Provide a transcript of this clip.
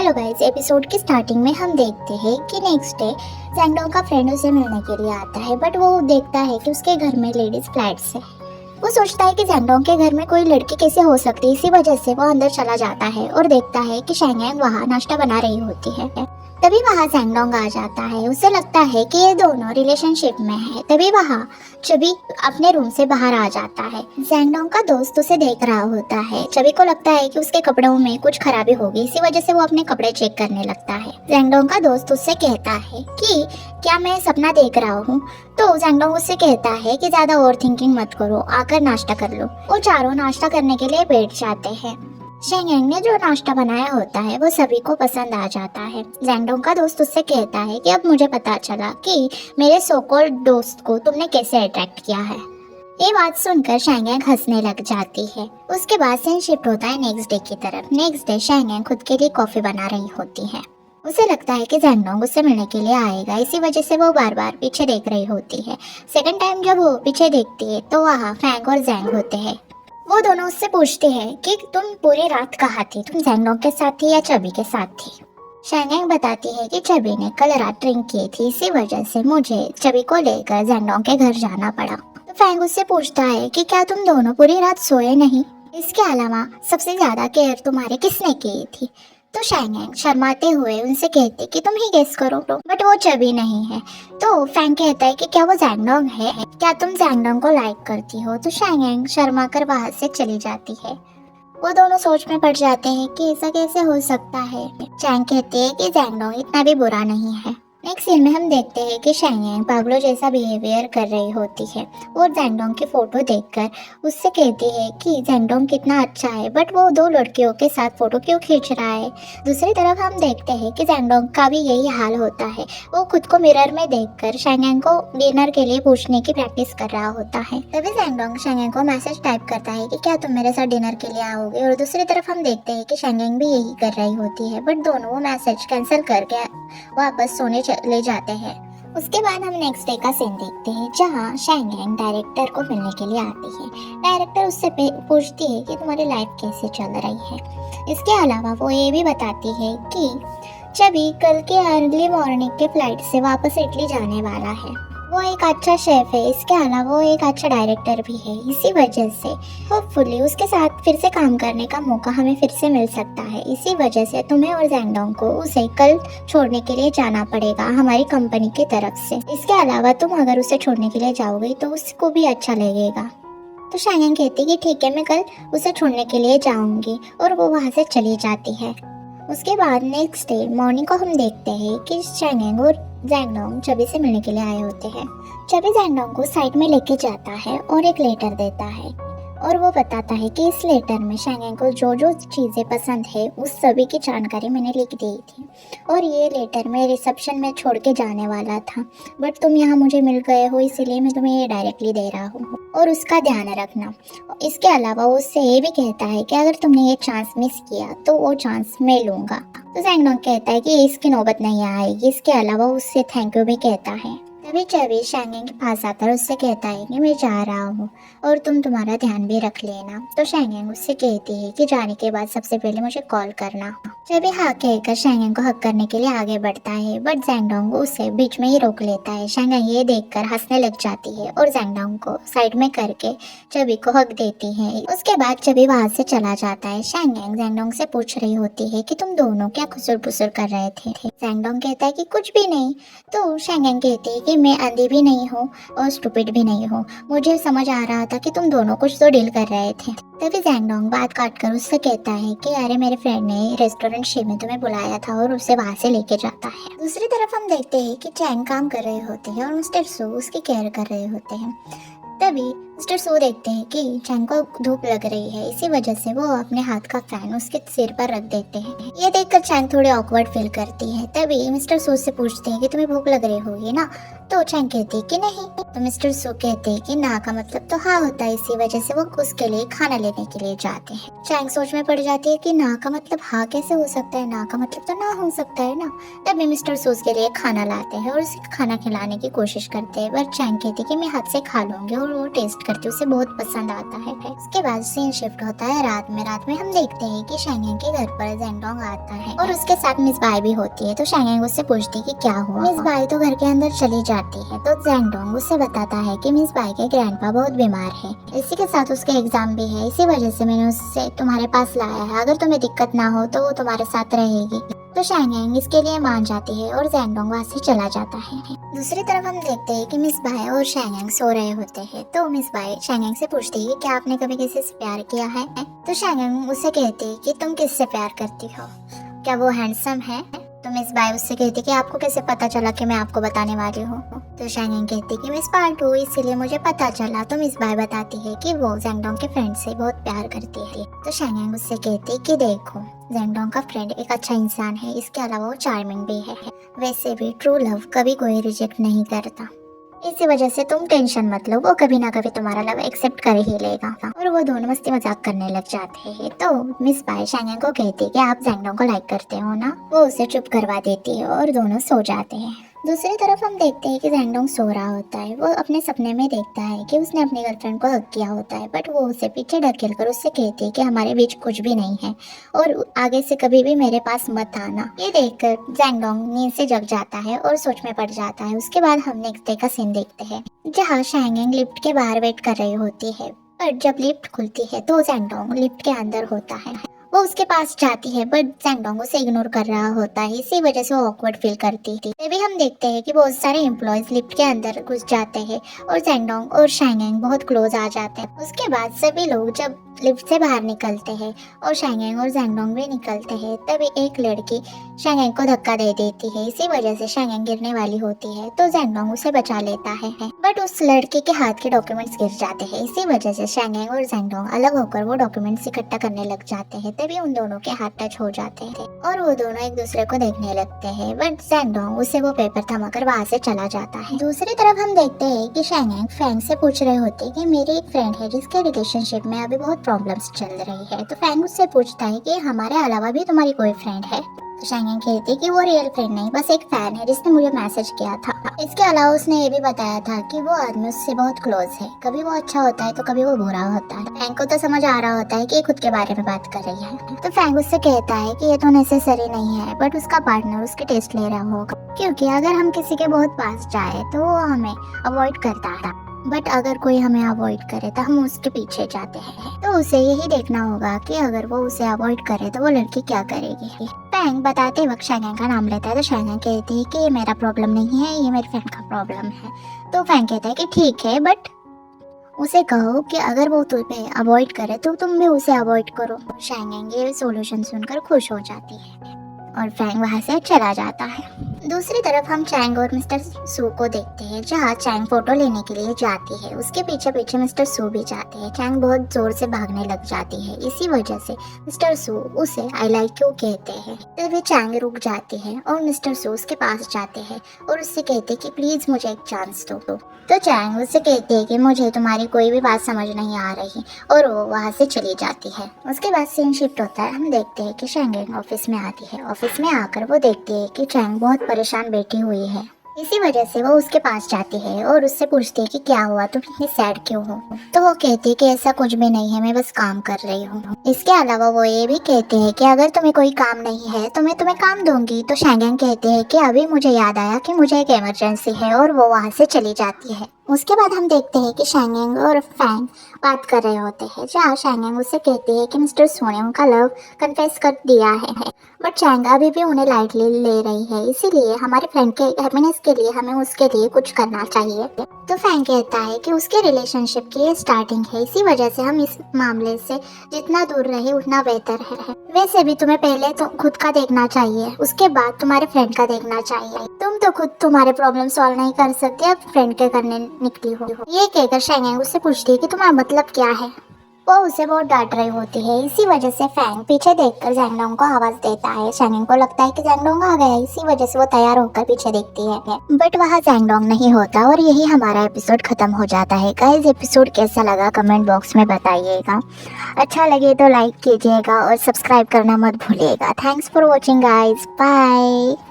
Hello guys, episode की starting में हम देखते हैं कि नेक्स्ट डे जैंगडोंग का फ्रेंड उसे मिलने के लिए आता है, बट वो देखता है कि उसके घर में लेडीज फ्लैट्स है। वो सोचता है कि जैंगडोंग के घर में कोई लड़की कैसे हो सकती है। इसी वजह से वो अंदर चला जाता है और देखता है कि शेंगेंग वहाँ नाश्ता बना रही होती है। तभी वहाँ जैंगडोंग आ जाता है। उसे लगता है कि ये दोनों रिलेशनशिप में है। तभी वहाँ चबी अपने रूम से बाहर आ जाता है। जैंगडोंग का दोस्त उसे देख रहा होता है। चबी को लगता है कि उसके कपड़ों में कुछ खराबी होगी, इसी वजह से वो अपने कपड़े चेक करने लगता है। जैंगडोंग का दोस्त उससे कहता है कि क्या मैं सपना देख रहा हूँ। तो जैंगडोंग उससे कहता है कि ज्यादा ओवर थिंकिंग मत करो, आकर नाश्ता कर लो। वो चारों नाश्ता करने के लिए बैठ जाते हैं। शेंगेंग ने जो नाश्ता बनाया होता है वो सभी को पसंद आ जाता है। जैंगडोंग का दोस्त उससे कहता है कि अब मुझे पता चला कि मेरे सो कॉल्ड दोस्त को तुमने कैसे अट्रैक्ट किया है। ये बात सुनकर शेंगेंग हंसने लग जाती है। उसके बाद सीन शिफ्ट होता है नेक्स्ट डे की तरफ। नेक्स्ट डे शेंगेंग खुद के लिए कॉफी बना रही होती है। उसे लगता है कि जैंगडोंग उससे मिलने के लिए आएगा, इसी वजह से वो बार बार पीछे देख रही होती है। सेकंड टाइम जब वो पीछे देखती है तो वहाँ फैंग और जैंग होते हैं। वो दोनों उससे पूछते हैं कि तुम पूरी रात कहाँ थी, तुम जैंगडोंग के साथ थी या चबी के साथ थी। शेंगेंग बताती है कि चबी ने कल रात ड्रिंक की थी, इसी वजह से मुझे चबी को लेकर जैंगडोंग के घर जाना पड़ा। तो फैंग उससे पूछता है कि क्या तुम दोनों पूरी रात सोए नहीं, इसके अलावा सबसे ज्यादा केयर तुम्हारे किसने की थी। तो शेंगेंग शर्माते हुए उनसे कहते कि तुम ही गेस करो, बट वो चबी नहीं है। तो फैंग कहता है कि क्या वो जैंगडोंग है, क्या तुम जैंगडोंग को लाइक करती हो। तो शेंगेंग शर्मा कर वहां से चली जाती है। वो दोनों सोच में पड़ जाते हैं कि ऐसा कैसे हो सकता है। चैंग कहते हैं कि जैंगडोंग इतना भी बुरा नहीं है। नेक्स्ट सीन में हम देखते हैं कि शेंगेंग पागलों जैसा बिहेवियर कर रही होती है और जैंगडोंग की फोटो देखकर उससे कहती है कि जैंगडोंग कितना अच्छा है, बट वो दो लड़कियों के साथ फोटो क्यों खींच रहा है। दूसरी तरफ हम देखते हैं कि जैंगडोंग का भी यही हाल होता है। वो खुद को मिरर में देखकर शेंगेंग को डिनर के लिए पूछने की प्रैक्टिस कर रहा होता है। तभी जैंगडोंग शेंगेंग को मैसेज टाइप करता है कि क्या तुम मेरे साथ डिनर के लिए आओगे। और दूसरी तरफ हम देखते हैं कि शेंगेंग भी यही कर रही होती है, बट दोनों वो मैसेज कैंसिल करके वापस सोने चले जाते हैं। उसके बाद हम नेक्स्ट डे का सीन देखते हैं जहाँ शेंगेंग डायरेक्टर को मिलने के लिए आती है। डायरेक्टर उससे पूछती है कि तुम्हारी लाइफ कैसे चल रही है। इसके अलावा वो ये भी बताती है कि चबी कल के अर्ली मॉर्निंग के फ्लाइट से वापस इटली जाने वाला है। वो एक अच्छा शेफ है, इसके अलावा वो एक अच्छा डायरेक्टर भी है। इसी वजह से होपफुली उसके साथ फिर से काम करने का मौका हमें फिर से मिल सकता है। इसी वजह से तुम्हें और जैंगडोंग को उसे कल छोड़ने के लिए जाना पड़ेगा हमारी कंपनी की तरफ से। इसके अलावा तुम अगर उसे छोड़ने के लिए जाओगे तो उसको भी अच्छा लगेगा। तो शेंगेंग कहती कि ठीक है, मैं कल उसे छोड़ने के लिए जाऊंगी, और वो वहाँ से चली जाती है। उसके बाद नेक्स्ट डे मॉर्निंग को हम देखते हैं कि शेंगेंग और जैंगडोंग चबी से मिलने के लिए आए होते हैं। चबी जैंगडोंग को साइड में लेके जाता है और एक लेटर देता है, और वो बताता है कि इस लेटर में शेंगेंग को जो जो चीज़ें पसंद है उस सभी की जानकारी मैंने लिख दी थी, और ये लेटर मैं रिसेप्शन में छोड़ के जाने वाला था, बट तुम यहाँ मुझे मिल गए हो, इसीलिए मैं तुम्हें ये डायरेक्टली दे रहा हूँ, और उसका ध्यान रखना। इसके अलावा वो उससे ये भी कहता है कि अगर तुमने ये चांस मिस किया तो वो चांस मैं लूँगा। तो जैंगडोंग कहता है कि इसकी नौबत नहीं आएगी। इसके अलावा उससे थैंक यू भी कहता है। तभी चबी शेंगेंग के पास आता है, उससे कहता है कि मैं जा रहा हूँ और तुम तुम्हारा ध्यान भी रख लेना। तो शेंगेंग उससे कहती है कि जाने के बाद सबसे पहले मुझे कॉल करना। चबी हाँ कहकर शेंगेंग को हक करने के लिए आगे बढ़ता है, बट जैंगडोंग उसे बीच में ही रोक लेता है। शेंगेंग ये देखकर हंसने लग जाती है और जैंगडोंग को साइड में करके चबी को हक देती है। उसके बाद चबी वहां से चला जाता है। शेंगेंग जैंगडोंग से पूछ रही होती है कि तुम दोनों क्या खुसुर पुसुर कर रहे थे। जैंगडोंग कहता है कि कुछ भी नहीं। तो शेंगेंग कहती है कि मैं अंधी भी नहीं हूँ और स्टूपिड भी नहीं हूँ, मुझे समझ आ रहा था कि तुम दोनों कुछ तो डील कर रहे थे। तभी जैंगडोंग बात काट कर उससे कहता है कि अरे मेरे फ्रेंड ने रेस्टोरेंट शी में तुम्हें बुलाया था, और उसे वहां से लेके जाता है। दूसरी तरफ हम देखते हैं कि चैंग काम कर रहे होते हैं और मिस्टर सू उसकी केयर कर रहे होते हैं। तभी मिस्टर सू देखते हैं कि चैंग को धूप लग रही है, इसी वजह से वो अपने हाथ का फैन उसके सिर पर रख देते हैं। ये देखकर चैंग थोड़ी ऑकवर्ड फील करती है। तभी मिस्टर सू से पूछते हैं कि तुम्हें भूख लग रही होगी ना। तो चैंग कहती है कि नहीं। तो मिस्टर सू कहते हैं कि ना का मतलब तो हाँ होता है, इसी वजह से वो उसके लिए खाना लेने के लिए जाते हैं। चैंग सोच में पड़ जाती है कि ना का मतलब हाँ कैसे हो सकता है, ना का मतलब तो ना हो सकता है ना। तभी मिस्टर सू के लिए खाना लाते हैं और उसे खाना खिलाने की कोशिश करते हैं, पर चैंग कहती है कि मैं हाथ से खा लूंगी, और वो टेस्ट करती है, उसे बहुत पसंद आता है। उसके बाद सीन शिफ्ट होता है रात में हम देखते हैं कि शैंगेंग के घर पर जेंडोंग आता है और उसके साथ मिस बाई भी होती है। तो शैंगेंग उससे पूछती है कि क्या हुआ। मिस बाई तो घर के अंदर चली जाती है तो जेंडोंग उससे बताता है कि मिस बाई के ग्रैंडपा बहुत बीमार है, इसी के साथ उसके एग्जाम भी है, इसी वजह से मैंने उससे तुम्हारे पास लाया है, अगर तुम्हें दिक्कत ना हो तो वो तुम्हारे साथ रहेगी। तो शैंगेंग इसके लिए मान जाती है और जेंडोंग वहाँ से चला जाता है। दूसरी तरफ हम देखते हैं कि मिस बाई और शैंगेंग सो रहे होते हैं। तो मिस बाई शैंगेंग से पूछती है कि क्या आपने कभी किसी से प्यार किया है। तो शैंगेंग उससे कहती है कि तुम किससे प्यार करती हो, क्या वो हैंडसम है। तो मिस बाई उससे कहती कि आपको कैसे पता चला कि मैं आपको बताने वाली हूँ। तो शैंगेंग कहती कि मिस पार्ट हूँ इसीलिए मुझे पता चला। तो मिस बाई बताती है कि वो जेंडोंग के फ्रेंड से बहुत प्यार करती है। तो शैंगेंग उससे कहती कि देखो जेंडोंग का फ्रेंड एक अच्छा इंसान है, इसके अलावा वो चार्मिंग भी है, वैसे भी ट्रू लव कभी कोई रिजेक्ट नहीं करता, इसी वजह से तुम टेंशन मत लो, वो कभी ना कभी तुम्हारा लव एक्सेप्ट कर ही लेगा। और वो दोनों मस्ती मजाक करने लग जाते हैं। तो मिस बाई शैंगेंग को कहती है कि आप जेंडोंग को लाइक करते हो ना। वो उसे चुप करवा देती है और दोनों सो जाते हैं। दूसरी तरफ हम देखते हैं कि जेंडोंग सो रहा होता है। वो अपने सपने में देखता है कि उसने अपनी गर्लफ्रेंड को हग किया होता है, बट वो उसे पीछे ढकेल कर उससे कहती है कि हमारे बीच कुछ भी नहीं है और आगे से कभी भी मेरे पास मत आना। ये देखकर जेंडोंग नींद से जग जाता है और सोच में पड़ जाता है। उसके बाद हम नेक्स्ट डे का सीन देखते हैं जहाँ शैंगेंग लिफ्ट के बाहर वेट कर रही होती है, पर जब लिफ्ट खुलती है तो जेंडोंग लिफ्ट के अंदर होता है। वो उसके पास जाती है बट जेंडोंग उसे इग्नोर कर रहा होता है, इसी वजह से वो ऑकवर्ड फील करती थी। तभी हम देखते हैं कि बहुत सारे एम्प्लॉयज लिफ्ट के अंदर घुस जाते हैं और जेंडोंग और शैंगेंग बहुत क्लोज आ जाते हैं। उसके बाद सभी लोग जब लिफ्ट से बाहर निकलते हैं और शैंगेंग और जेंडोंग भी निकलते हैं, तभी एक लड़की शैंगेंग को धक्का दे देती है, इसी वजह से शैंगेंग गिरने वाली होती है। तो जेंडोंग उसे बचा लेता है बट उस लड़की के हाथ के डॉक्यूमेंट्स गिर जाते हैं, इसी वजह से शैंगेंग और जेंडोंग अलग होकर वो डॉक्यूमेंट्स इकट्ठा करने लग जाते हैं। तभी उन दोनों के हाथ टच हो जाते हैं और वो दोनों एक दूसरे को देखने लगते हैं, बट जेंडोंग उसे वो पेपर थमाकर वहाँ से चला जाता है। दूसरी तरफ हम देखते हैं कि शैंगेंग फैंग से पूछ रहे होते हैं कि मेरी एक फ्रेंड है जिसके रिलेशनशिप में अभी बहुत प्रॉब्लम्स चल रही है। तो फैंग उससे पूछता है कि हमारे अलावा भी तुम्हारी कोई फ्रेंड है। तो शैंगेंग कहती है कि वो रियल फ्रेंड नहीं, बस एक फैन है जिसने मुझे मैसेज किया था। इसके अलावा उसने ये भी बताया था कि वो आदमी उससे बहुत क्लोज है, कभी वो अच्छा होता है तो कभी वो बुरा होता है। फैंग को तो समझ आ रहा होता है कि ये खुद के बारे में बात कर रही है। तो फैंग उससे कहता है कि ये तो नेसेसरी नहीं है, बट उसका पार्टनर उसके टेस्ट ले रहा होगा, क्योंकि अगर हम किसी के बहुत पास जाए तो वो हमें अवॉइड करता है, बट अगर कोई हमें अवॉइड करे तो हम उसके पीछे जाते हैं। तो उसे यही देखना होगा कि अगर वो उसे अवॉइड करे तो वो लड़की क्या करेगी। फैंग बताते वक्त शैंगेंग का नाम लेता है तो शैंगेंग कहती है कि ये मेरा प्रॉब्लम नहीं है, ये मेरे फ्रेंड का प्रॉब्लम है। तो फैंग कहता है कि ठीक है, बट उसे कहो कि अगर वो तुम्हें अवॉइड करे तो तुम भी उसे अवॉइड करो। शैंगेंग ये सोल्यूशन सुनकर खुश हो जाती है और फैंग वहाँ से चला जाता है। दूसरी तरफ हम चैंग और मिस्टर सू को देखते हैं जहाँ चैंग फोटो लेने के लिए जाती है, उसके पीछे पीछे मिस्टर सू भी जाते हैं। चैंग बहुत जोर से भागने लग जाती है, इसी वजह से मिस्टर सू उसे आई लाइक यू कहते हैं। तभी चैंग रुक जाती है और मिस्टर सू उसके पास जाते हैं और उससे कहते हैं कि प्लीज मुझे एक चांस दो। तो चैंग उससे कहती है कि मुझे तुम्हारी कोई भी बात समझ नहीं आ रही और वो वहाँ से चली जाती है। उसके बाद सीन शिफ्ट होता है, हम देखते हैं कि शैंगेंग ऑफिस में आती है। ऑफिस में आकर वो देखती है कि चैंग बहुत परेशान बैठी हुई है, इसी वजह से वो उसके पास जाती है और उससे पूछती है कि क्या हुआ, तुम इतनी सैड क्यों हो। तो वो कहती है कि ऐसा कुछ भी नहीं है, मैं बस काम कर रही हूँ। इसके अलावा वो ये भी कहते हैं कि अगर तुम्हें कोई काम नहीं है तो मैं तुम्हें काम दूंगी। तो शैंगेंग कहते हैं कि अभी मुझे याद आया कि मुझे एक इमरजेंसी है और वो वहाँ से चली जाती है। उसके बाद हम देखते हैं कि शैंगेंग और फैंग बात कर रहे होते हैं जहाँ शैंगेंग उससे कहती है कि मिस्टर सू ने उनका लव कन्फेस कर दिया है, बट चैंग अभी भी उन्हें लाइटली ले रही है, इसीलिए हमारे फ्रेंड के हैप्पीनेस के लिए हमें उसके लिए कुछ करना चाहिए। तो फैंग कहता है कि उसके रिलेशनशिप की ये स्टार्टिंग है, इसी वजह से हम इस मामले से जितना दूर रहे उतना बेहतर है। वैसे भी तुम्हें पहले तो खुद का देखना चाहिए, उसके बाद तुम्हारे फ्रेंड का देखना चाहिए। तुम तो खुद तुम्हारे प्रॉब्लम सॉल्व नहीं कर सकते, अब फ्रेंड के करने निकली हो। ये कहकर शैंगेंग उससे पूछती है कि तुम्हारा मतलब क्या है। वो उसे बहुत डांट रही होती है, इसी वजह से फैंग पीछे देखकर जेंडोंग को आवाज देता है। शैंगेंग को लगता है कि जेंडोंग आ गया, इसी वजह से वो तैयार होकर पीछे देखती है, बट वहाँ जेंडोंग नहीं होता और यही हमारा एपिसोड खत्म हो जाता है। गाइस एपिसोड कैसा लगा कमेंट बॉक्स में बताइएगा, अच्छा लगे तो लाइक कीजिएगा और सब्सक्राइब करना मत भूलिएगा। Thanks for watching guys, bye.